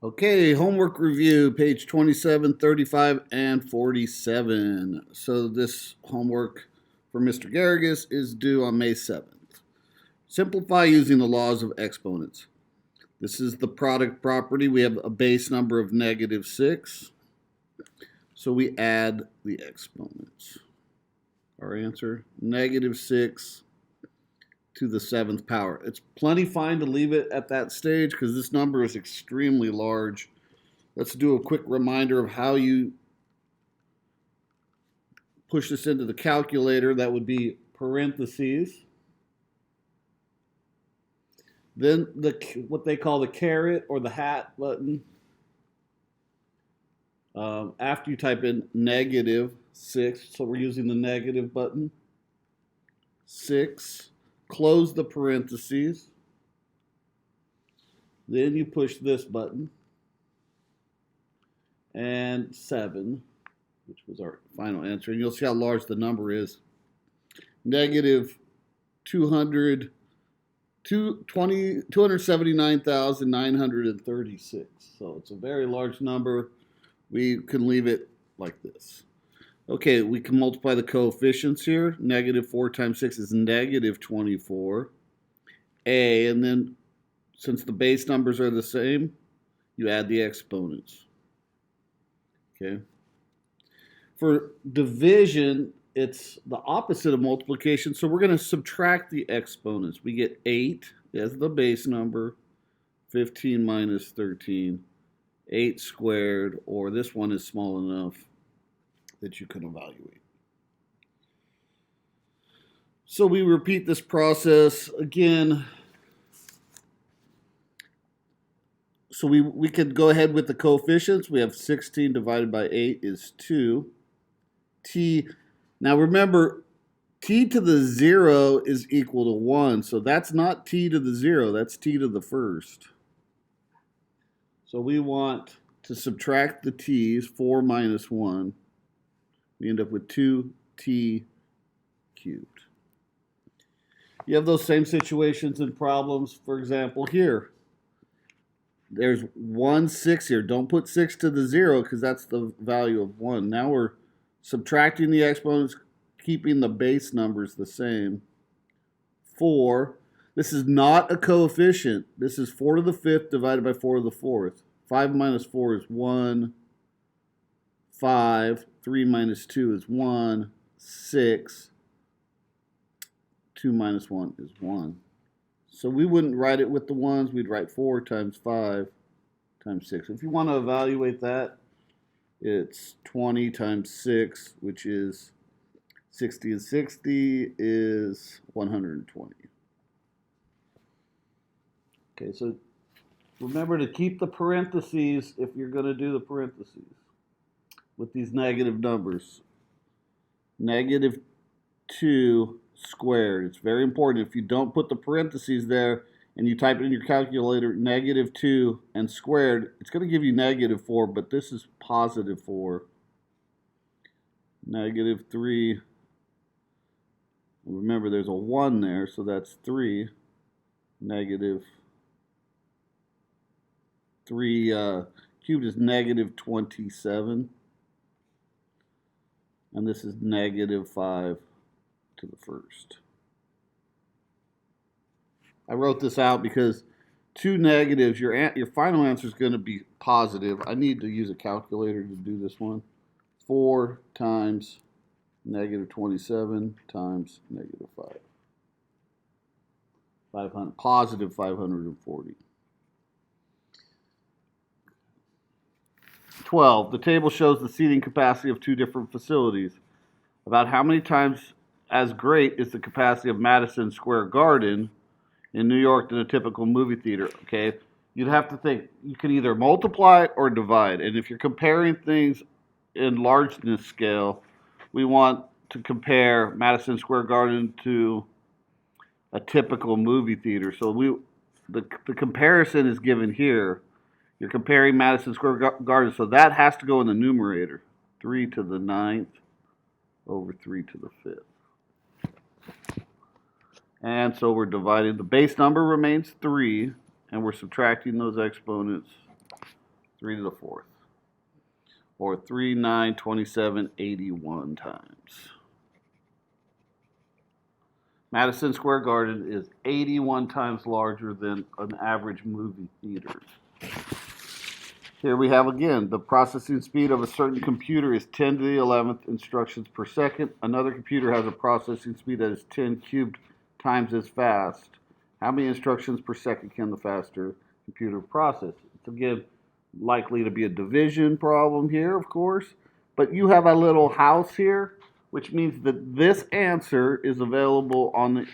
Okay, homework review, page 27, 35, and 47. So this homework for Mr. Garrigus is due on May 7th. Simplify using the laws of exponents. This is the product property. We have a base number of -6. So we add the exponents. Our answer, -6 to the 7th power. It's plenty fine to leave it at that stage because this number is extremely large. Let's do a quick reminder of how you push this into the calculator. That would be parentheses. Then what they call the caret or the hat button. After you type in -6, so we're using the negative button. 6, close the parentheses. Then you push this button. And 7, which was our final answer. And you'll see how large the number is. -279,936. So it's a very large number. We can leave it like this. Okay, we can multiply the coefficients here. -4 times 6 is -24. And then since the base numbers are the same, you add the exponents. Okay. For division, it's the opposite of multiplication, so we're going to subtract the exponents. We get 8 as the base number, 15 minus 13, 8 squared, or this one is small enough that you can evaluate. So we repeat this process again. So we could go ahead with the coefficients. We have 16 divided by 8 is 2. Now remember, t to the 0 is equal to 1. So that's not t to the 0. That's t to the first. So we want to subtract the t's, 4 minus 1. We end up with 2t cubed. You have those same situations in problems, for example, here. There's 1 6 here. Don't put 6 to the 0 because that's the value of 1. Now we're subtracting the exponents, keeping the base numbers the same. 4. This is not a coefficient. This is 4 to the 5th divided by 4 to the 4th. 5 minus 4 is 1. 5. 3 minus 2 is 1. 6. 2 minus 1 is 1. So we wouldn't write it with the ones. We'd write 4 times 5 times 6. If you want to evaluate that, it's 20 times 6, which is 60, and 60 is 120. Okay, so remember to keep the parentheses if you're going to do the parentheses with these negative numbers. -2 squared. It's very important. If you don't put the parentheses there and you type it in your calculator, -2 and squared, it's going to give you -4, but this is +4. -3. Remember, there's a 1 there, so that's 3. -3 cubed is -27. And this is -5 to the first. I wrote this out because two negatives, your final answer is going to be positive. I need to use a calculator to do this one. 4 times -27 times -5. 500, positive 540. 12. The table shows the seating capacity of two different facilities. About how many times as great is the capacity of Madison Square Garden in New York than a typical movie theater? Okay, you'd have to think you can either multiply or divide. And if you're comparing things in largeness scale, we want to compare Madison Square Garden to a typical movie theater. So the comparison is given here. You're comparing Madison Square Garden, so that has to go in the numerator. 3 to the 9th over 3 to the 5th. And so we're dividing. The base number remains 3, and we're subtracting those exponents. 3 to the 4th. Or 3, 9, 27, 81 times. Madison Square Garden is 81 times larger than an average movie theater. Here we have again, the processing speed of a certain computer is 10 to the 11th instructions per second. Another computer has a processing speed that is 10 cubed times as fast. How many instructions per second can the faster computer process? It's again likely to be a division problem here, of course, but you have a little house here, which means that this answer is available on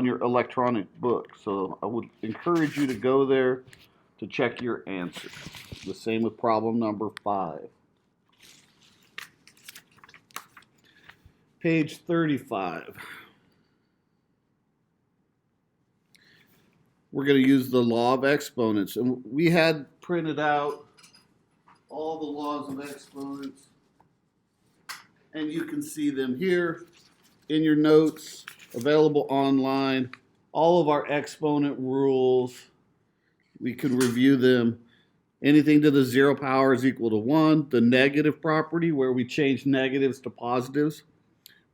your electronic book. So I would encourage you to go there to check your answer. The same with problem number 5. Page 35. We're going to use the law of exponents. And we had printed out all the laws of exponents. And you can see them here in your notes, available online. All of our exponent rules, we can review them. Anything to the 0 power is equal to 1. The negative property, where we change negatives to positives,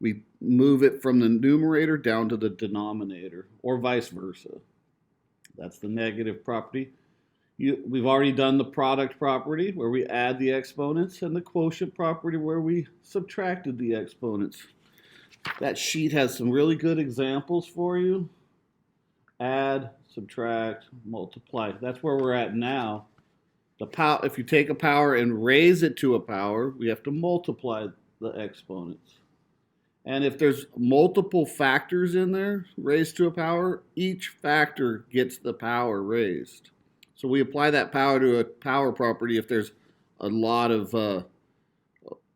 we move it from the numerator down to the denominator, or vice versa. That's the negative property. We've already done the product property, where we add the exponents, and the quotient property, where we subtracted the exponents. That sheet has some really good examples for you. Add, subtract, multiply. That's where we're at now. If you take a power and raise it to a power, we have to multiply the exponents. And if there's multiple factors in there raised to a power, each factor gets the power raised. So we apply that power to a power property if there's a lot of,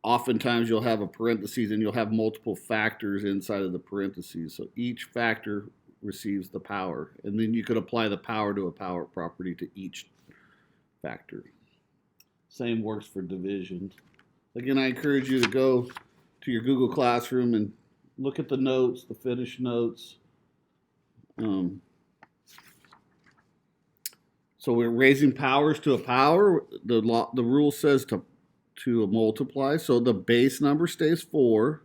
oftentimes you'll have a parentheses and you'll have multiple factors inside of the parentheses. So each factor receives the power. And then you could apply the power to a power property to each factor. Same works for division. Again, I encourage you to go to your Google Classroom and look at the notes, the finished notes. So we're raising powers to a power. The rule says to multiply. So the base number stays 4.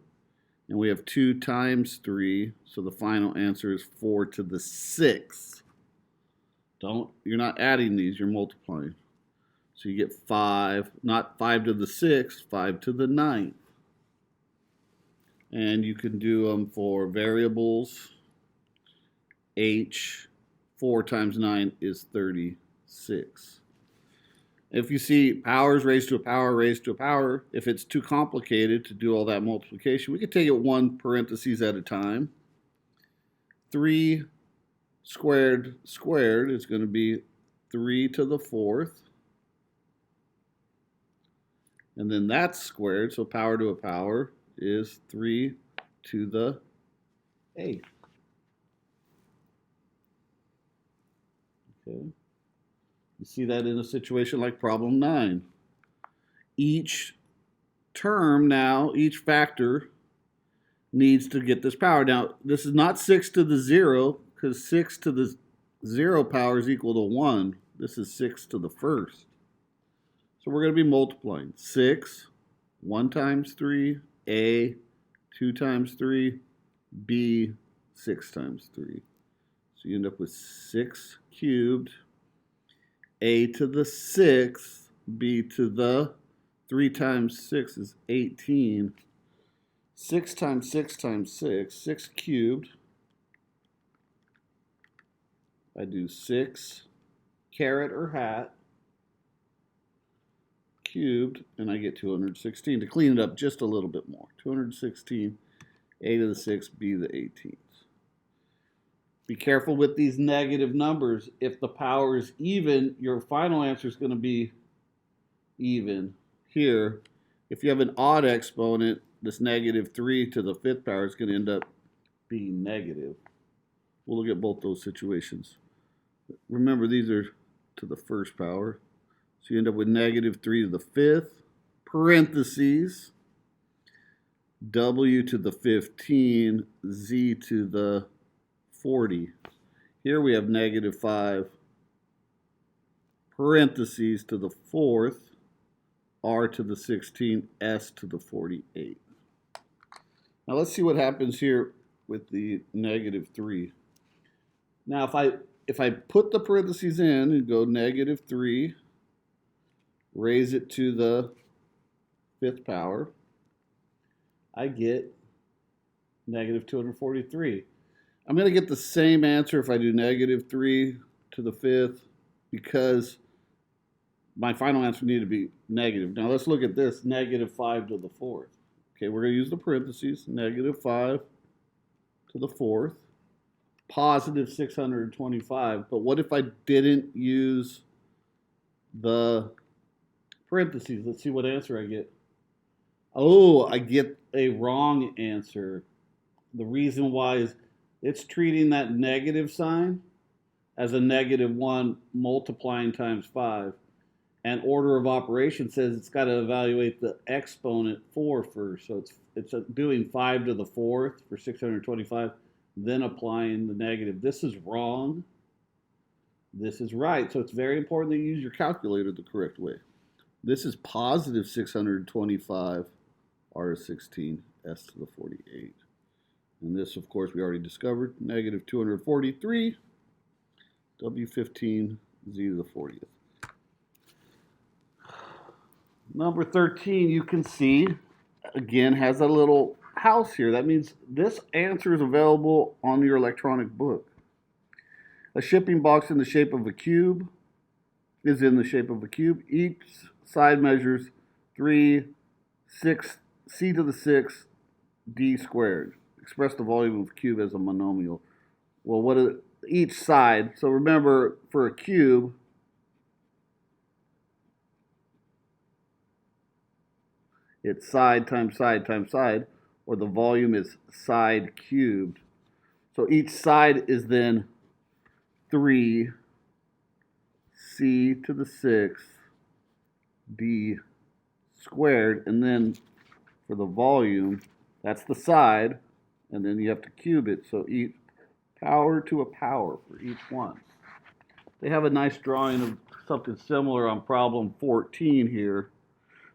And we have 2 times 3. So the final answer is 4 to the 6th. You're not adding these, you're multiplying. So you get 5, not 5 to the 6th, 5 to the 9th. And you can do them for variables. H, 4 times 9 is 36. If you see powers raised to a power raised to a power, if it's too complicated to do all that multiplication, we could take it one parentheses at a time. 3 squared is going to be 3 to the 4th. And then that's squared, so power to a power is 3 to the 8th. Okay. You see that in a situation like problem 9. Each term now, each factor needs to get this power. Now, this is not 6 to the 0, because 6 to the 0 power is equal to 1. This is 6 to the 1st. So we're going to be multiplying. 6, 1 times 3, A, 2 times 3, B, 6 times 3. So you end up with 6 cubed, A to the 6th, B to the 3 times 6 is 18. 6 times 6 times 6, 6 cubed. I do 6 caret or hat cubed, and I get 216. To clean it up just a little bit more, 216, A to the 6th, B to the 18th. Be careful with these negative numbers. If the power is even, your final answer is going to be even. Here, if you have an odd exponent, this negative 3 to the 5th power is going to end up being negative. We'll look at both those situations. Remember, these are to the 1st power. So you end up with negative 3 to the 5th, parentheses, W to the 15, Z to the 40. Here we have negative 5, parentheses to the 4th, r to the 16, s to the 48. Now let's see what happens here with the -3. Now if I put the parentheses in and go -3, raise it to the 5th power, I get -243. I'm going to get the same answer if I do -3 to the 5th because my final answer needed to be negative. Now let's look at this, -5 to the 4th. Okay, we're going to use the parentheses, -5 to the 4th, positive 625. But what if I didn't use the parentheses? Let's see what answer I get. Oh, I get a wrong answer. The reason why is it's treating that negative sign as a -1 multiplying times 5. And order of operation says it's got to evaluate the exponent 4 first. So it's doing 5 to the 4th for 625, then applying the negative. This is wrong. This is right. So it's very important that you use your calculator the correct way. This is positive 625, r to 16, s to the 48. And this, of course, we already discovered, -243, w15, z to the 40th. Number 13, you can see, again, has a little house here. That means this answer is available on your electronic book. A shipping box in the shape of a cube is in the shape of a cube. Each side measures 3, 6, c to the 6, d squared. Express the volume of the cube as a monomial. Well, what is each side? So remember, for a cube, it's side times side times side, or the volume is side cubed. So each side is then 3 c to the 6 d squared, and then for the volume, that's the side, and then you have to cube it, so each power to a power for each one. They have a nice drawing of something similar on problem 14 here.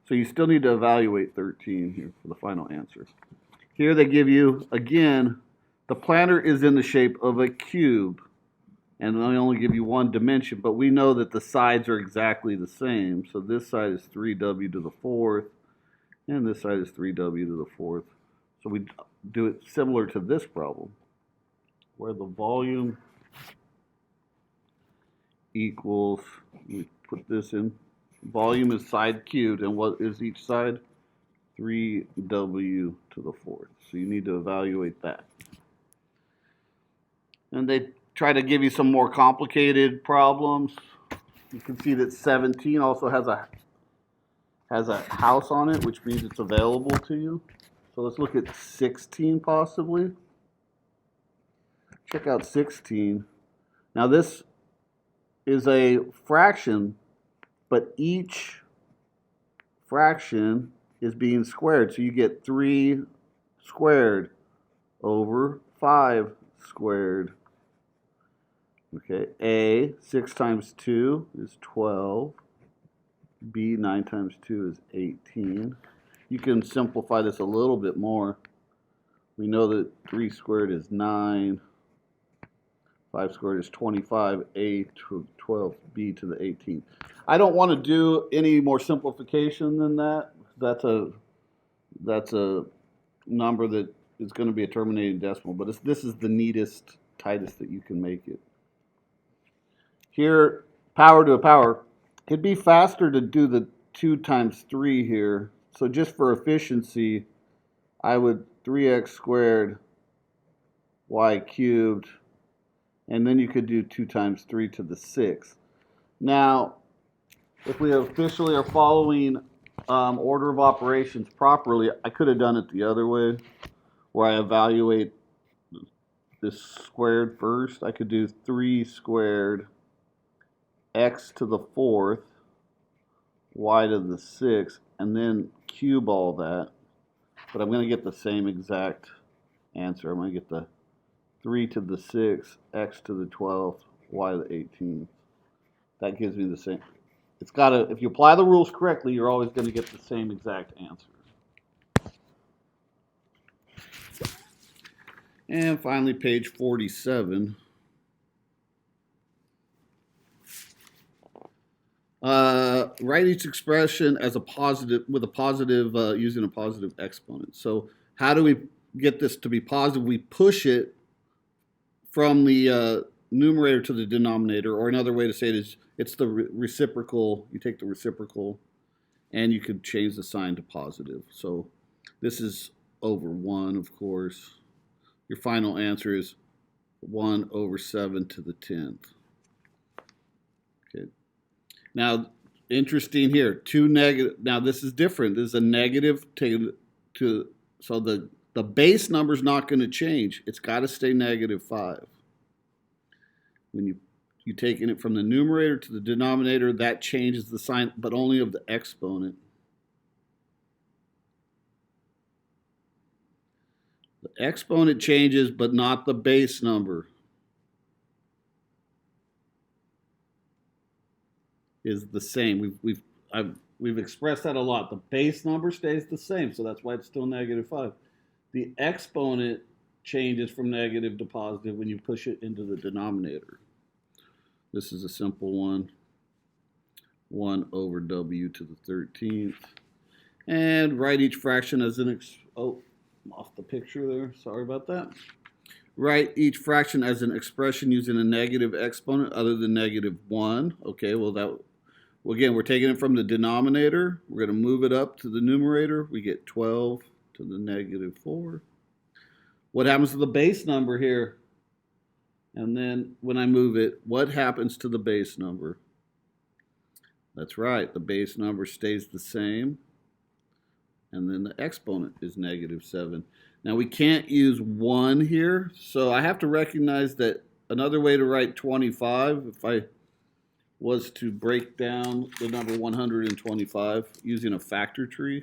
So you still need to evaluate 13 here for the final answer. Here they give you, again, the planner is in the shape of a cube. And they only give you one dimension, but we know that the sides are exactly the same. So this side is 3w to the 4th, and this side is 3w to the 4th. So we do it similar to this problem, where the volume equals, we put this in, volume is side cubed, and what is each side? 3w to the 4th. So you need to evaluate that. And they try to give you some more complicated problems. You can see that 17 also has a house on it, which means it's available to you. So let's look at 16 possibly. Check out 16. Now this is a fraction, but each fraction is being squared. So you get 3 squared over 5 squared. Okay, A, 6 times 2 is 12. B, 9 times 2 is 18. You can simplify this a little bit more. We know that 3 squared is 9. 5 squared is 25. A to 12, B to the 18. I don't want to do any more simplification than that. That's a number that is going to be a terminating decimal, but this is the neatest, tightest that you can make it. Here, power to a power. It'd be faster to do the 2 times 3 here. So just for efficiency, I would 3x squared y cubed, and then you could do 2 times 3 to the 6. Now, if we officially are following order of operations properly, I could have done it the other way, where I evaluate this squared first. I could do 3 squared x to the 4th, y to the 6th, and then cube all that. But I'm going to get the same exact answer. I'm going to get the 3 to the 6th, x to the 12th, y to the 18th. That gives me the same. It's got to, if you apply the rules correctly, you're always going to get the same exact answer. And finally, page 47. Write each expression as a positive, with a positive, using a positive exponent. So how do we get this to be positive? We push it from the numerator to the denominator, or another way to say it is it's the reciprocal. You take the reciprocal and you could change the sign to positive. So this is over 1, of course. Your final answer is 1 over 7 to the 10th. Okay. Now, interesting here, two negative. Now this is different. This is a negative to so the base number is not going to change. It's got to stay -5. When you taking it from the numerator to the denominator, that changes the sign, but only of the exponent. The exponent changes, but not the base number. Is the same. We've expressed that a lot. The base number stays the same, so that's why it's still -5. The exponent changes from negative to positive when you push it into the denominator. This is a simple one. 1 over w to the 13th. And write each fraction as an I'm off the picture there. Sorry about that. Write each fraction as an expression using a negative exponent other than -1. Okay, well, again, we're taking it from the denominator. We're going to move it up to the numerator. We get 12 to the -4. What happens to the base number here? And then when I move it, what happens to the base number? That's right, the base number stays the same. And then the exponent is -7. Now we can't use 1 here, so I have to recognize that another way to write 25, if I was to break down the number 125 using a factor tree,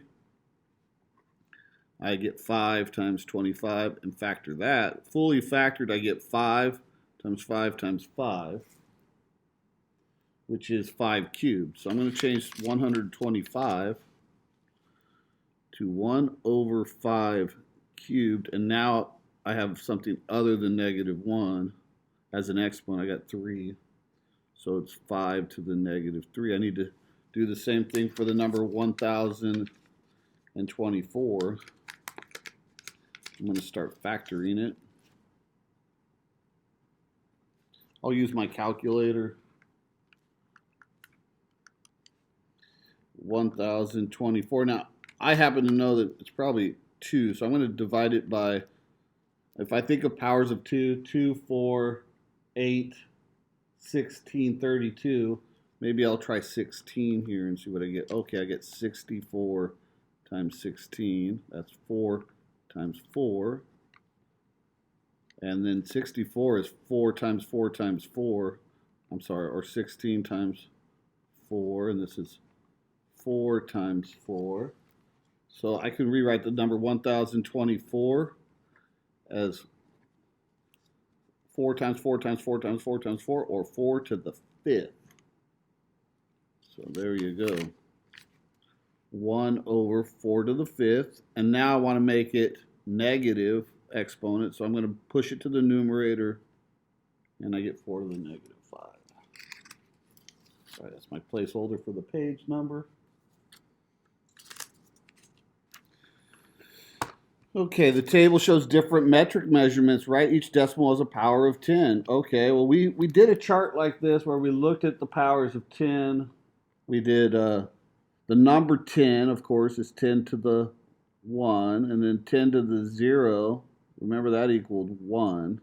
I get 5 times 25 and factor that. Fully factored, I get 5 times 5 times 5, which is 5 cubed. So I'm going to change 125 to 1 over 5 cubed, and now I have something other than -1 as an exponent. I got 3, so it's 5 to the -3. I need to do the same thing for the number 1024. I'm going to start factoring it. I'll use my calculator. 1024. Now, I happen to know that it's probably 2, so I'm going to divide it by, if I think of powers of 2, 2, 4, 8, 16, 32, maybe I'll try 16 here and see what I get. Okay, I get 64 times 16. That's 4 times 4. And then 64 is 4 times 4 times 4. I'm sorry, or 16 times 4, and this is 4 times 4. So I can rewrite the number 1024 as 4 times 4 times 4 times 4 times 4, or 4 to the 5th. So there you go. 1 over 4 to the 5th. And now I want to make it negative exponent, so I'm going to push it to the numerator, and I get 4 to the -5. All right, that's my placeholder for the page number. Okay, the table shows different metric measurements, right? Each decimal has a power of 10. Okay, well, we did a chart like this where we looked at the powers of 10. We did the number 10, of course, is 10 to the 1, and then 10 to the 0. Remember, that equaled 1.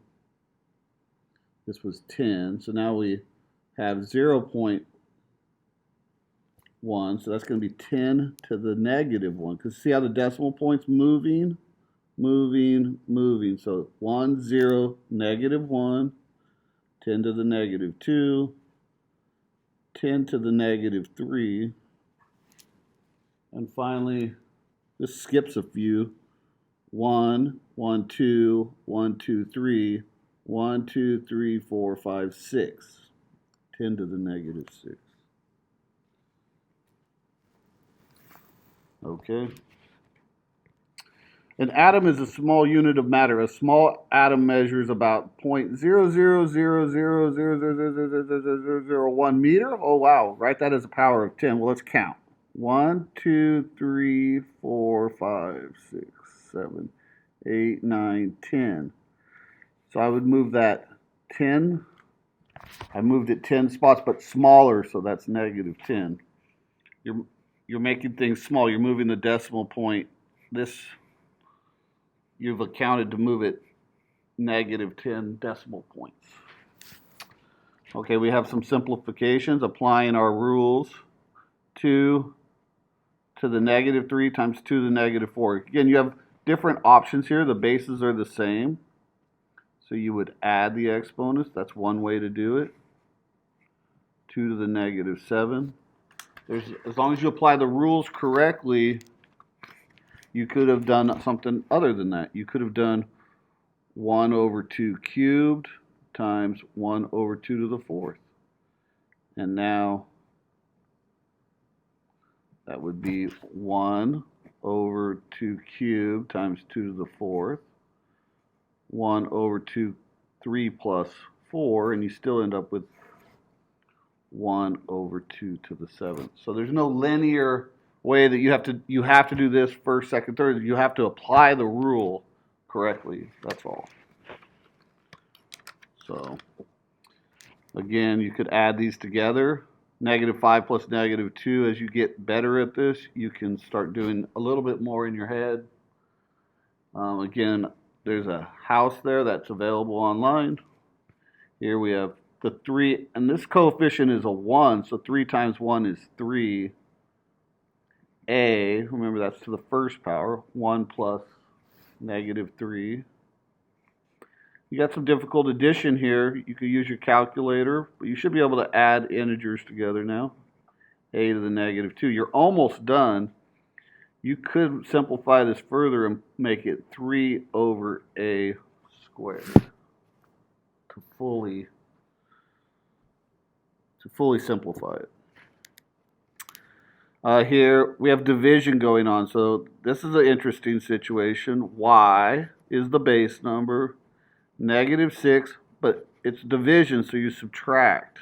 This was 10, so now we have 0.1, so that's going to be 10 to the -1. Because see how the decimal point's moving? Moving. So 1, 0, -1, 10 to the -2, 10 to the -3, and finally, this skips a few. 1, 1, 2, 1, 2, 3, 1, 2, 3, 4, 5, 6. 10 to the negative 6. Okay. An atom is a small unit of matter. A small atom measures about 0.0000000001 meter. Oh, wow. Write that as a power of 10. Well, let's count. 1, 2, 3, 4, 5, 6, 7, 8, 9, 10. So I would move that 10. I moved it 10 spots, but smaller, so that's negative 10. You're making things small. You're moving the decimal point. This, you've accounted to move it negative 10 decimal points. Okay, we have some simplifications. Applying our rules. 2 to the negative 3 times 2 to the negative 4. Again, you have different options here. The bases are the same. So you would add the exponents. That's one way to do it. 2 to the negative 7. As long as you apply the rules correctly, you could have done something other than that. You could have done 1 over 2 cubed times 1 over 2 to the 4th. And now that would be 1 over 2 cubed times 2 to the 4th. 1 over 2, 3 plus 4, and you still end up with 1 over 2 to the 7th. So there's no linear way that you have to do this first, second, third. You have to apply the rule correctly. That's all. So again, you could add these together. Negative 5 plus negative 2. As you get better at this, you can start doing a little bit more in your head. Again, there's a house there that's available online. Here we have the 3, and this coefficient is a 1, so 3 times 1 is 3. A, remember that's to the first power, 1 plus negative 3. You got some difficult addition here. You could use your calculator, but you should be able to add integers together now. A to the negative 2. You're almost done. You could simplify this further and make it 3 over a squared to fully simplify it. Here we have division going on, so this is an interesting situation. Y is the base number, negative 6, but it's division, so you subtract.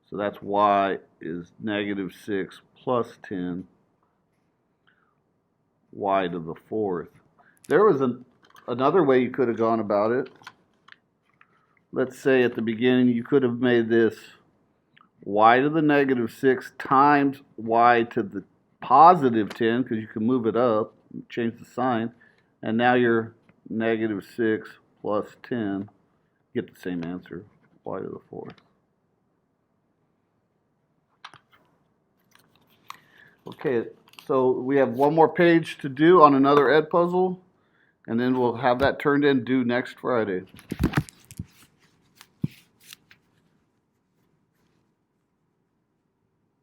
So that's y is negative 6 plus 10, y to the 4th. There was another way you could have gone about it. Let's say at the beginning you could have made this y to the negative 6 times y to the positive 10, because you can move it up, change the sign, and now you're negative 6 plus 10, get the same answer, y to the 4th. Okay, so we have one more page to do on another Edpuzzle, and then we'll have that turned in due next Friday.